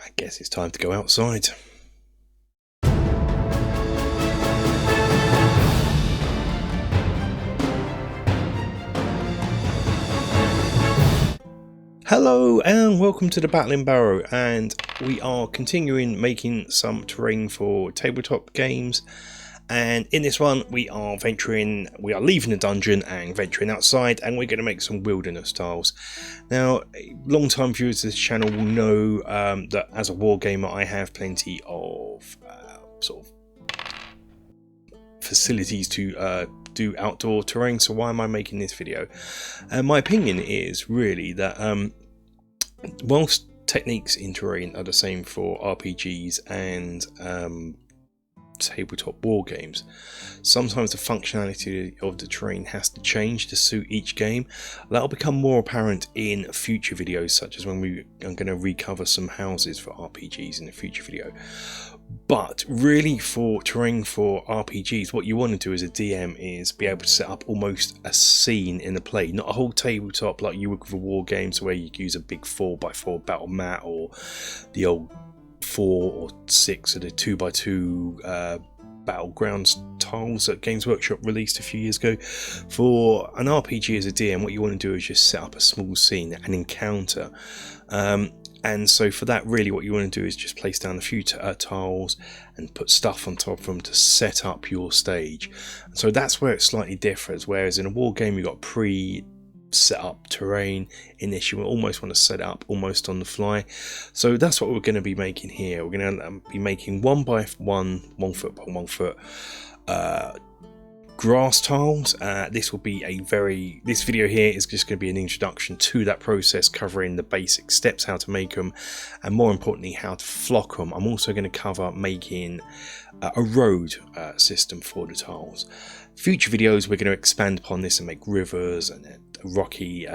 I guess it's time to go outside. Hello and welcome to the Battling Barrow, and we are continuing making some terrain for tabletop games. And in this one we are leaving the dungeon and venturing outside, and we're going to make some wilderness tiles. Now, long time viewers of this channel will know that as a wargamer I have plenty of sort of facilities to do outdoor terrain, so why am I making this video? My opinion is really that whilst techniques in terrain are the same for RPGs and tabletop war games, sometimes the functionality of the terrain has to change to suit each game. That'll become more apparent in future videos, such as when I'm going to recover some houses for RPGs in a future video. But really, for terrain for RPGs, what you want to do as a DM is be able to set up almost a scene in the play, not a whole tabletop like you would with a war games where you use a big 4x4 battle mat or the old 4 or 6 of the 2x2 battlegrounds tiles that Games Workshop released a few years ago. For an RPG as a DM, what you want to do is just set up a small scene, an encounter. And so for that, really what you want to do is just place down a few tiles and put stuff on top of them to set up your stage. So that's where it slightly differs, whereas in a war game you've got pre-set up terrain. In this you almost want to set it up almost on the fly. So that's what we're going to be making here. We're going to be making 1x1, 1 foot by 1 foot grass tiles. This video here is just going to be an introduction to that process, covering the basic steps, how to make them, and more importantly how to flock them. I'm also going to cover making a road system for the tiles. Future videos we're going to expand upon this and make rivers and rocky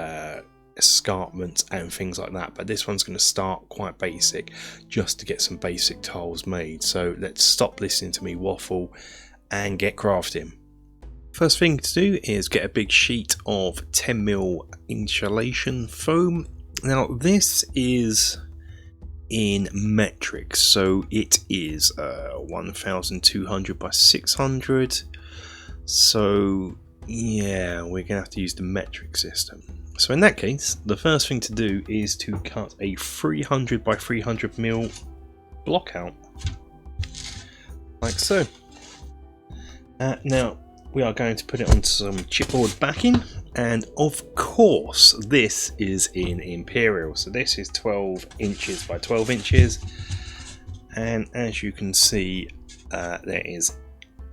escarpments and things like that, but this one's going to start quite basic just to get some basic tiles made. So let's stop listening to me waffle and get crafting. First thing to do is get a big sheet of 10mm insulation foam. Now this is in metric, so it is 1200 by 600. So yeah, we're gonna have to use the metric system. So in that case, the first thing to do is to cut a 300 by 300mm block out, like so. Now we are going to put it onto some chipboard backing, and of course this is in Imperial, so this is 12 inches by 12 inches, and as you can see there is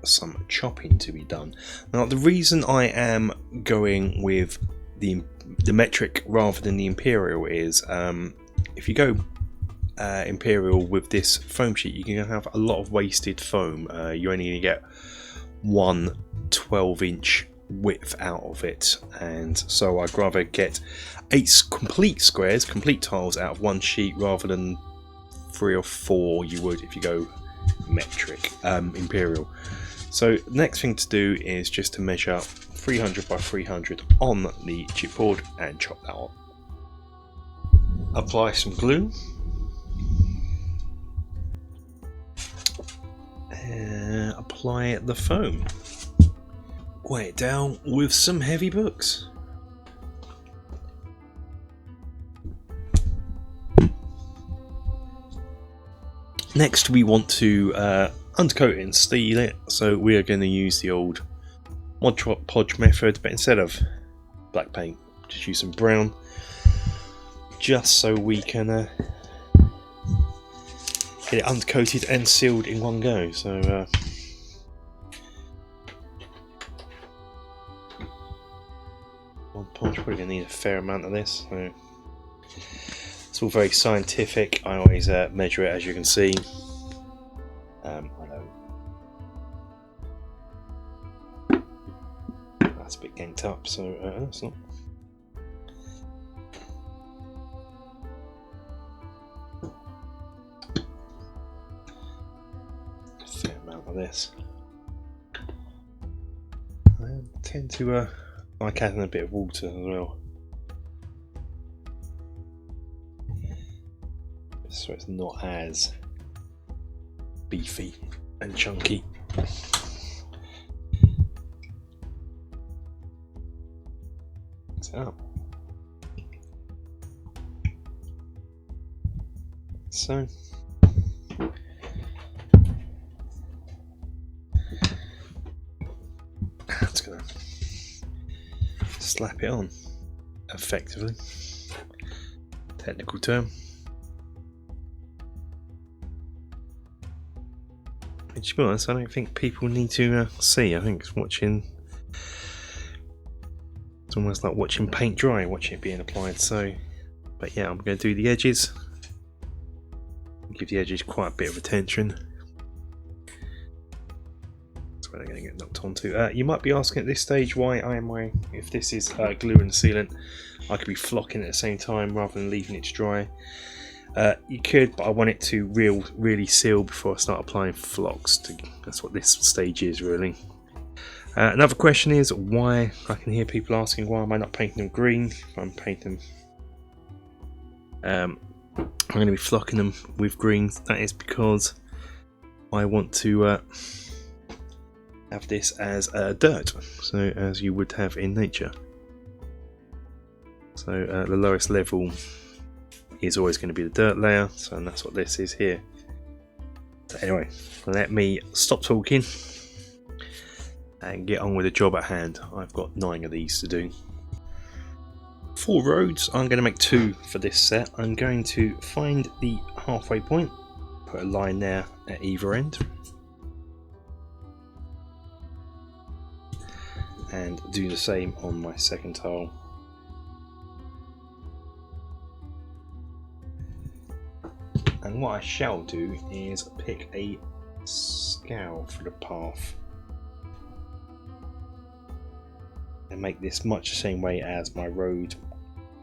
some chopping to be done. Now the reason I am going with the metric rather than the Imperial is if you go Imperial with this foam sheet, you're going to have a lot of wasted foam. You're only going to get one 12-inch width out of it, and so I'd rather get 8 complete squares, complete tiles out of one sheet rather than 3 or 4 you would if you go metric Imperial. So next thing to do is just to measure 300 by 300 on the chipboard and chop that on. Apply some glue and apply the foam. Weigh it down with some heavy books. Next we want to undercoat it and steel it, so we are going to use the old Mod Podge method, but instead of black paint just use some brown, just so we can get it undercoated and sealed in one go. So I'm probably going to need a fair amount of this. So it's all very scientific. I always measure it, as you can see. I know that's a bit ganked up, so that's not. A fair amount of this. I tend to like adding a bit of water as well. so it's not as beefy and chunky. So it's gonna slap it on effectively. Technical term. And to be honest, I don't think people need to see. I think it's watching. It's almost like watching paint dry, watching it being applied. So, but yeah, I'm going to do the edges. Give the edges quite a bit of attention. That's where they're going to get knocked onto. You might be asking at this stage why if this is glue and sealant, I could be flocking at the same time rather than leaving it to dry. You could, but I want it to really seal before I start applying flocks. That's what this stage is really. Another question is why. I can hear people asking why am I not painting them green if I'm painting them. I'm going to be flocking them with green. That is because I want to have this as dirt, so as you would have in nature. So the lowest level is always going to be the dirt layer, so and that's what this is here. So anyway, let me stop talking and get on with the job at hand. I've got 9 of these to do. 4 roads. I'm going to make 2 for this set. I'm going to find the halfway point, put a line there at either end, and do the same on my second tile. And what I shall do is pick a scowl for the path and make this much the same way as my road,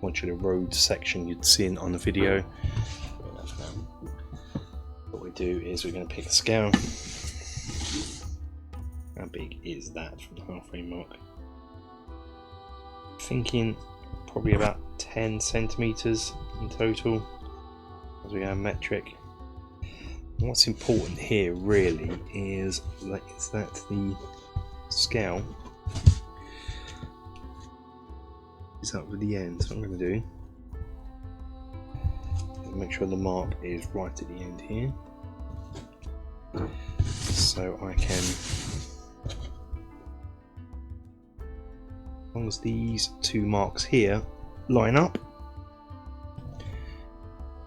modular road section you'd seen on the video. What we do is we're going to pick a scowl. How big is that from the halfway mark? Thinking probably about 10 centimeters in total as we go metric. And what's important here really is that the scowl is up with the end. So what I'm going to do is make sure the mark is right at the end here, so I can, as long as these 2 marks here line up,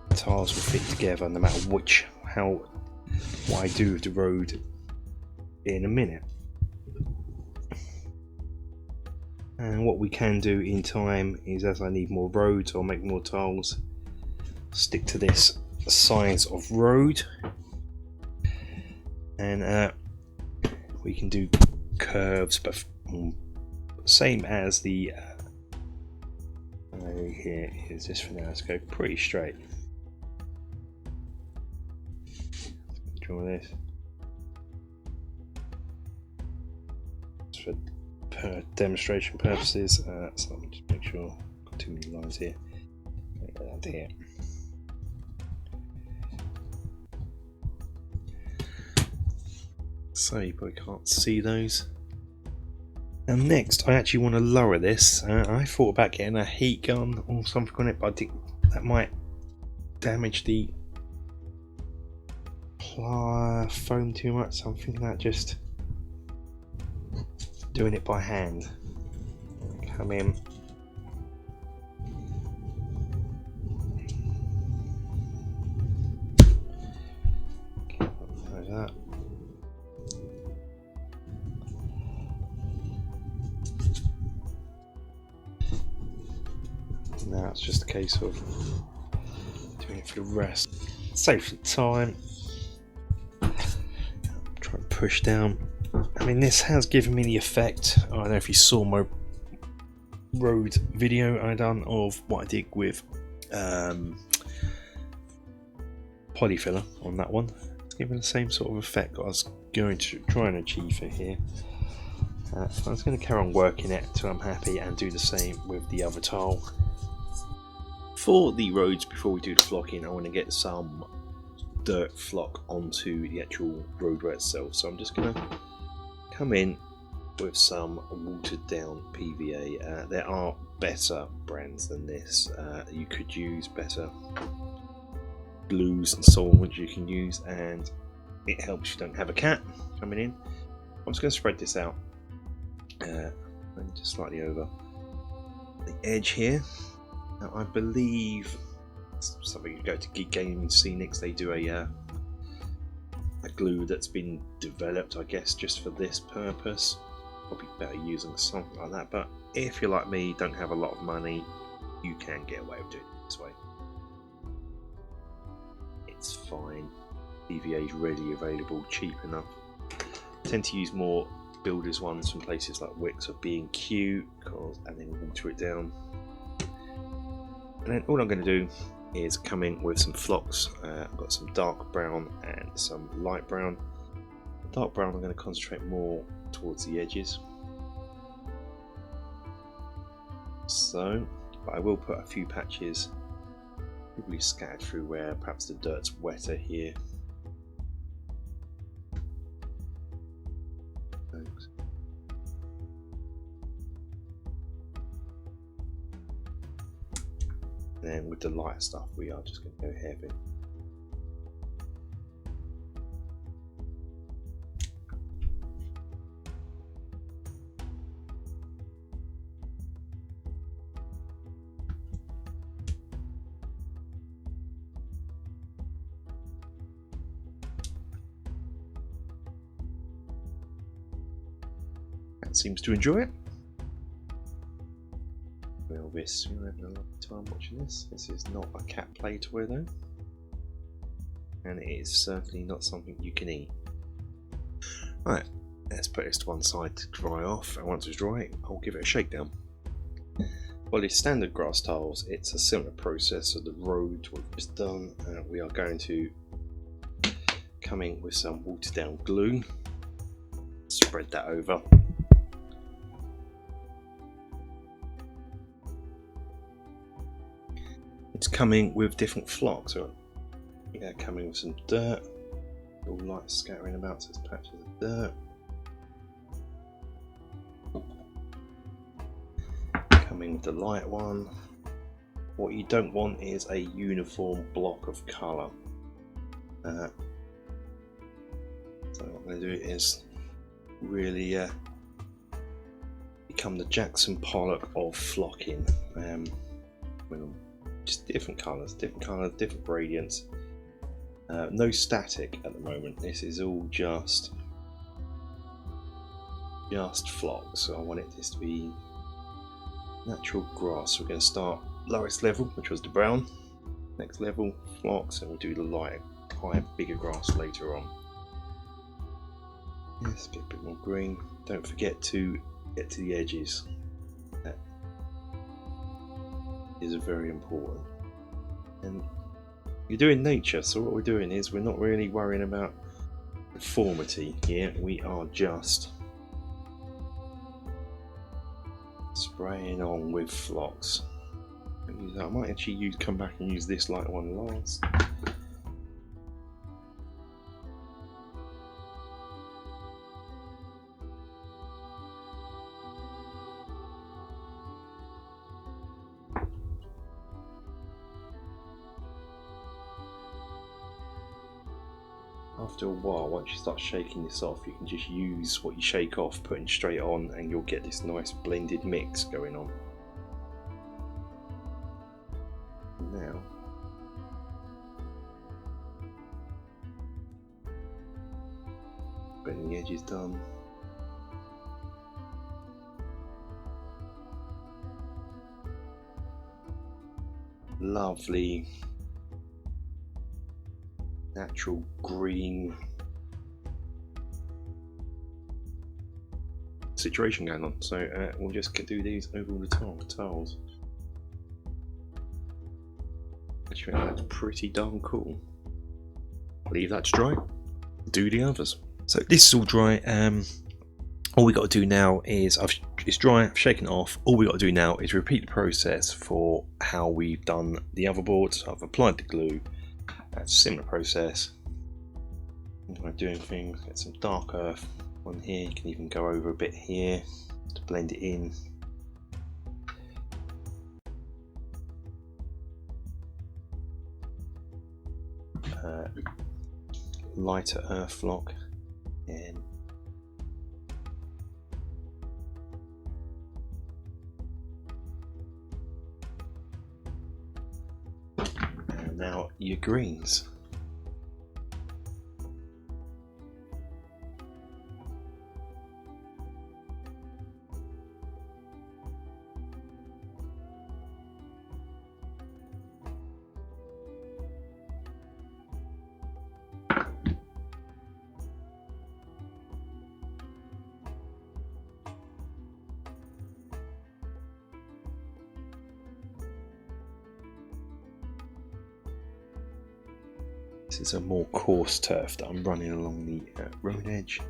the tiles will fit together no matter what I do with the road in a minute. And what we can do in time is, as I need more roads or make more tiles, stick to this size of road, and we can do curves, but same as the here is this for now. Let's go pretty straight. Draw this for demonstration purposes. So let me just make sure I've got too many lines here. Here. So you probably can't see those. And next, I actually want to lower this. I thought about getting a heat gun or something on it, but I think that might damage the foam too much. So I'm thinking about just doing it by hand. Come in. Like that. Now it's just a case of doing it for the rest. Save some time. Try and push down. I mean, this has given me the effect. I don't know if you saw my road video I done of what I did with polyfiller on that one. It's given the same sort of effect that I was going to try and achieve it here. So I'm just going to carry on working it until I'm happy and do the same with the other tile. For the roads, before we do the flocking, I want to get some dirt flock onto the actual roadway itself. So I'm just going to come in with some watered down PVA. There are better brands than this. You could use better glues and so on, which you can use, and it helps you don't have a cat coming in. I'm just going to spread this out and just slightly over the edge here. Now, I believe something you go to Geek Gaming Scenics, they do a glue that's been developed, I guess, just for this purpose. Probably better using something like that, but if you're like me, don't have a lot of money, you can get away with doing it this way. It's fine. PVA is readily available, cheap enough. I tend to use more builders ones from places like Wix or B&Q, and then water it down. And then all I'm going to do is come in with some flocks. I've got some dark brown and some light brown. Dark brown I'm going to concentrate more towards the edges. So, but I will put a few patches probably scattered through where perhaps the dirt's wetter here. Thanks. And then with the light stuff, we are just going to go heavy. Cat seems to enjoy it. Elvis, you're having a lovely time watching this. This is not a cat play toy though, and it is certainly not something you can eat. Right, let's put this to one side to dry off, and once it's dry, I'll give it a shakedown. Well, it's standard grass tiles. It's a similar process of the road we've just done. We are going to come in with some watered down glue, spread that over. It's coming with different flocks. So yeah, coming with some dirt, all light scattering about, so it's patches of dirt. Coming with the light one. What you don't want is a uniform block of colour. So what I'm going to do is really become the Jackson Pollock of flocking. Just different colours, different gradients. No static at the moment. This is all just flocks. So I want this to be natural grass. So we're going to start lowest level, which was the brown. Next level, flocks, and we'll do the lighter, higher, bigger grass later on. Yes, get a bit more green. Don't forget to get to the edges. That is very important. And you're doing nature, so what we're doing is we're not really worrying about conformity here. We are just spraying on with flocks. I might actually come back and use this light one last. After a while, once you start shaking this off, you can just use what you shake off, putting straight on, and you'll get this nice blended mix going on. Now, getting the edges done. Lovely natural green situation going on, so we'll just do these over all the tiles. Actually, that's pretty darn cool. Leave that to dry, do the others. So this is all dry. all we got to do now is, it's dry, I've shaken it off. All we got to do now is repeat the process for how we've done the other boards. So I've applied the glue, that's a similar process. I'm doing things, get some dark earth on here, you can even go over a bit here to blend it in. Lighter earth block and now your greens. This is a more coarse turf that I'm running along the road edge.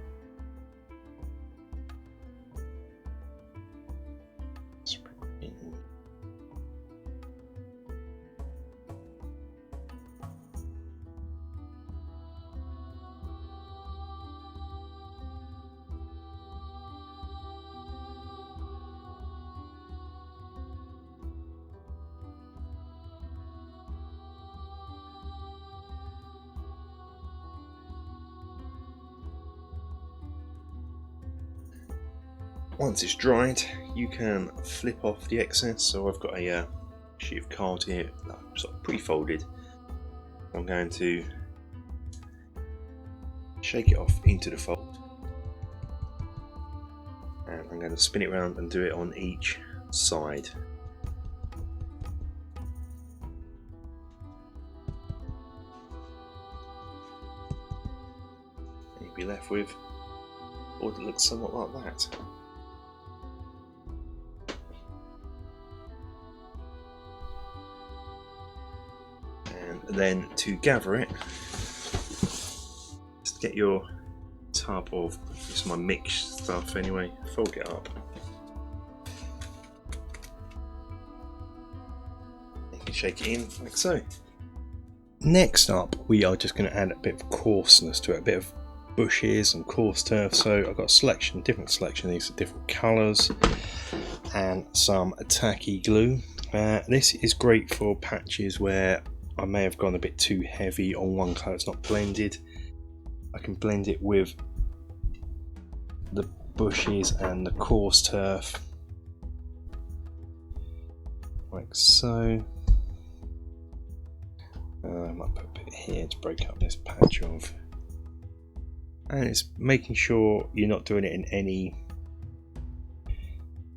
Once it's dried, you can flip off the excess. So I've got a sheet of card here, sort of pre-folded. I'm going to shake it off into the fold, and I'm going to spin it around and do it on each side. And you'll be left with what looks somewhat like that. Then to gather it, just get your tub of, this is my mix stuff anyway, fold it up. You can shake it in like so. Next up, we are just going to add a bit of coarseness to it, a bit of bushes and coarse turf. So I've got a selection, different selection, these are different colours, and some tacky glue. This is great for patches where I may have gone a bit too heavy on one colour, it's not blended. I can blend it with the bushes and the coarse turf, like so. I might put a bit here to break up this patch of, and it's making sure you're not doing it in any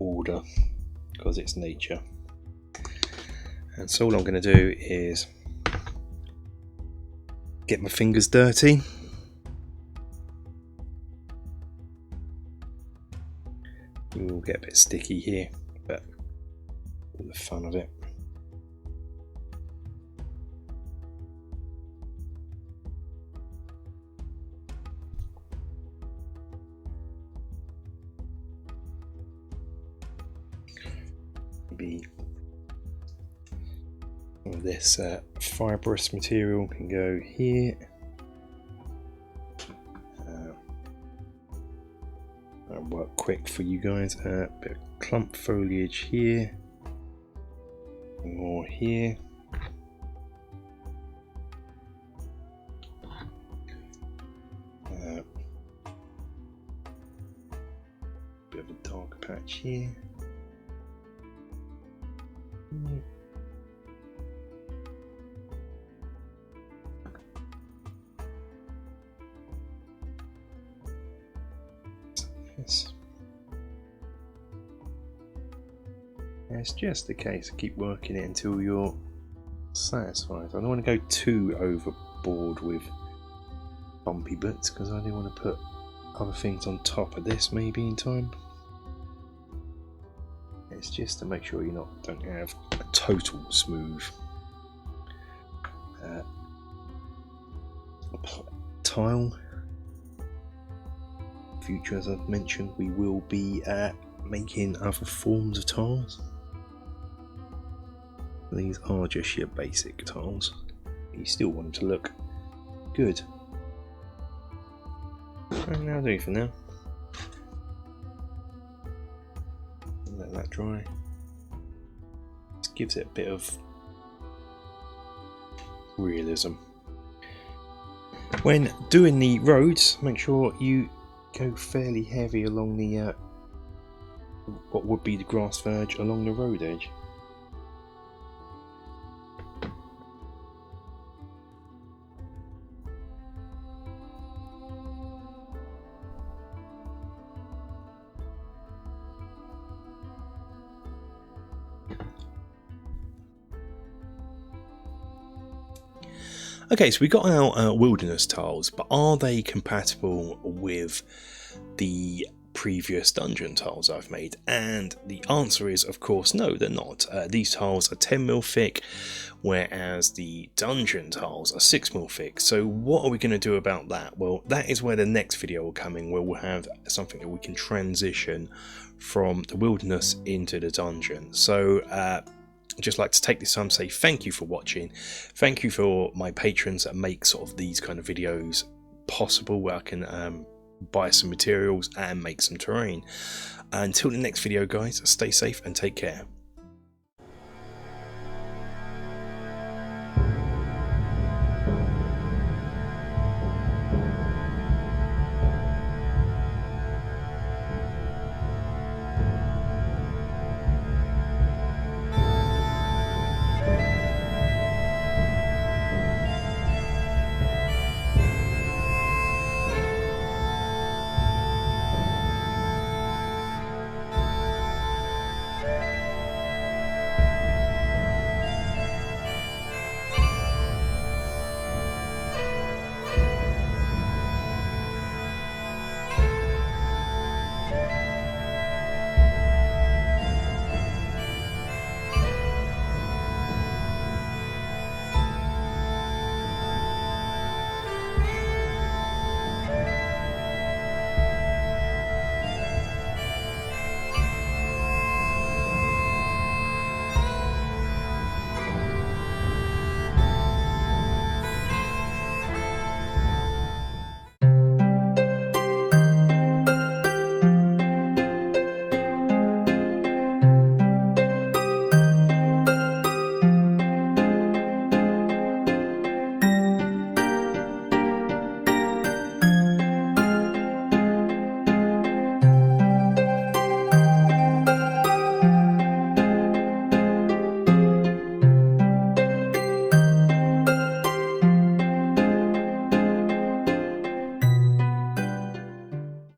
order because it's nature. And so all I'm going to do is get my fingers dirty. You will get a bit sticky here, but all the fun of it. Maybe this fibrous material can go here. That'll work quick for you guys. Bit of clump foliage here, more here. Bit of a dark patch here. Yes. And it's just a case of keep working it until you're satisfied. I don't want to go too overboard with bumpy bits because I do want to put other things on top of this maybe in time. It's just to make sure you don't have a total smooth tile. future, as I've mentioned, we will be making other forms of tiles. These are just your basic tiles. You still want them to look good. And that'll do for now. Let that dry. Just gives it a bit of realism. When doing the roads, make sure you go fairly heavy along the what would be the grass verge along the road edge. Okay, so we got our wilderness tiles, but are they compatible with the previous dungeon tiles I've made? And the answer is, of course, no, they're not. These tiles are 10mm thick, whereas the dungeon tiles are 6mm thick. So what are we going to do about that? Well, that is where the next video will come in, where we'll have something that we can transition from the wilderness into the dungeon. So I'd just like to take this time to say thank you for watching. Thank you for my patrons that make sort of these kind of videos possible, where I can buy some materials and make some terrain. Until the next video, guys, stay safe and take care.